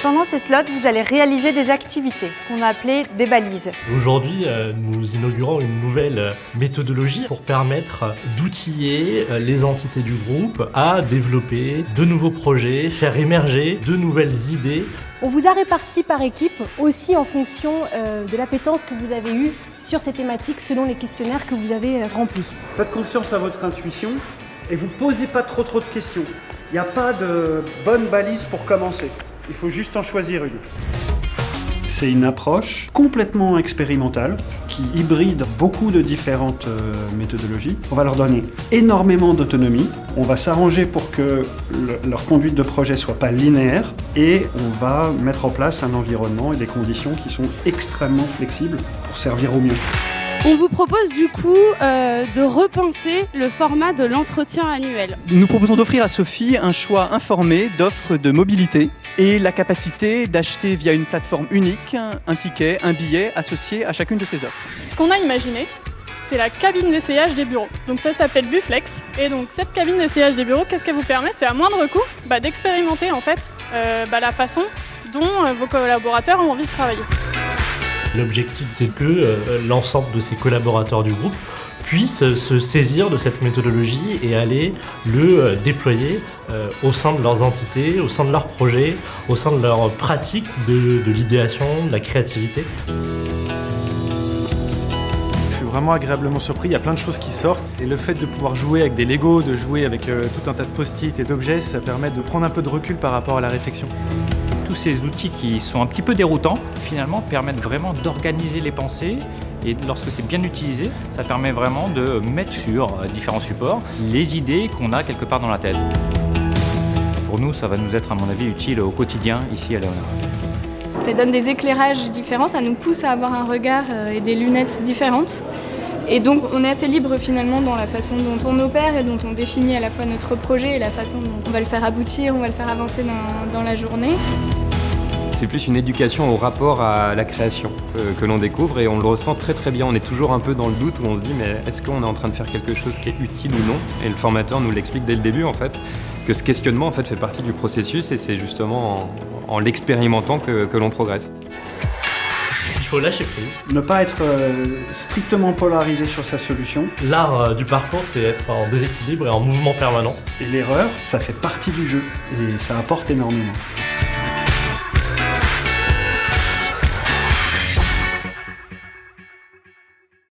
pendant ces slots, vous allez réaliser des activités, ce qu'on a appelé des balises. Aujourd'hui, nous inaugurons une nouvelle méthodologie pour permettre d'outiller les entités du groupe à développer de nouveaux projets, faire émerger de nouvelles idées. On vous a réparti par équipe aussi en fonction de l'appétence que vous avez eue sur ces thématiques selon les questionnaires que vous avez remplis. Faites confiance à votre intuition et vous ne posez pas trop de questions. Il n'y a pas de bonne balise pour commencer. Il faut juste en choisir une. C'est une approche complètement expérimentale qui hybride beaucoup de différentes méthodologies. On va leur donner énormément d'autonomie. On va s'arranger pour que leur conduite de projet ne soit pas linéaire et on va mettre en place un environnement et des conditions qui sont extrêmement flexibles pour servir au mieux. On vous propose du coup de repenser le format de l'entretien annuel. Nous proposons d'offrir à Sophie un choix informé d'offres de mobilité et la capacité d'acheter via une plateforme unique un ticket, un billet associé à chacune de ces offres. Ce qu'on a imaginé, c'est la cabine d'essayage des bureaux. Donc ça s'appelle Buflex. Et donc cette cabine d'essayage des bureaux, qu'est-ce qu'elle vous permet? C'est à moindre coût d'expérimenter en fait la façon dont vos collaborateurs ont envie de travailler. L'objectif, c'est que l'ensemble de ces collaborateurs du groupe puissent se saisir de cette méthodologie et aller le déployer au sein de leurs entités, au sein de leurs projets, au sein de leur pratique de l'idéation, de la créativité. Je suis vraiment agréablement surpris, il y a plein de choses qui sortent et le fait de pouvoir jouer avec des Lego, de jouer avec tout un tas de post-it et d'objets, ça permet de prendre un peu de recul par rapport à la réflexion. Tous ces outils qui sont un petit peu déroutants, finalement, permettent vraiment d'organiser les pensées et lorsque c'est bien utilisé, ça permet vraiment de mettre sur différents supports les idées qu'on a quelque part dans la tête. Pour nous, ça va nous être, à mon avis, utile au quotidien ici à Léonard. Ça donne des éclairages différents, ça nous pousse à avoir un regard et des lunettes différentes. Et donc on est assez libre finalement dans la façon dont on opère et dont on définit à la fois notre projet et la façon dont on va le faire aboutir, on va le faire avancer dans la journée. C'est plus une éducation au rapport à la création que l'on découvre et on le ressent très bien. On est toujours un peu dans le doute où on se dit mais est-ce qu'on est en train de faire quelque chose qui est utile ou non? Et le formateur nous l'explique dès le début en fait, que ce questionnement en fait fait partie du processus et c'est justement en l'expérimentant que l'on progresse. Il faut lâcher prise. Ne pas être strictement polarisé sur sa solution. L'art du parcours, c'est être en déséquilibre et en mouvement permanent. Et l'erreur, ça fait partie du jeu et ça apporte énormément.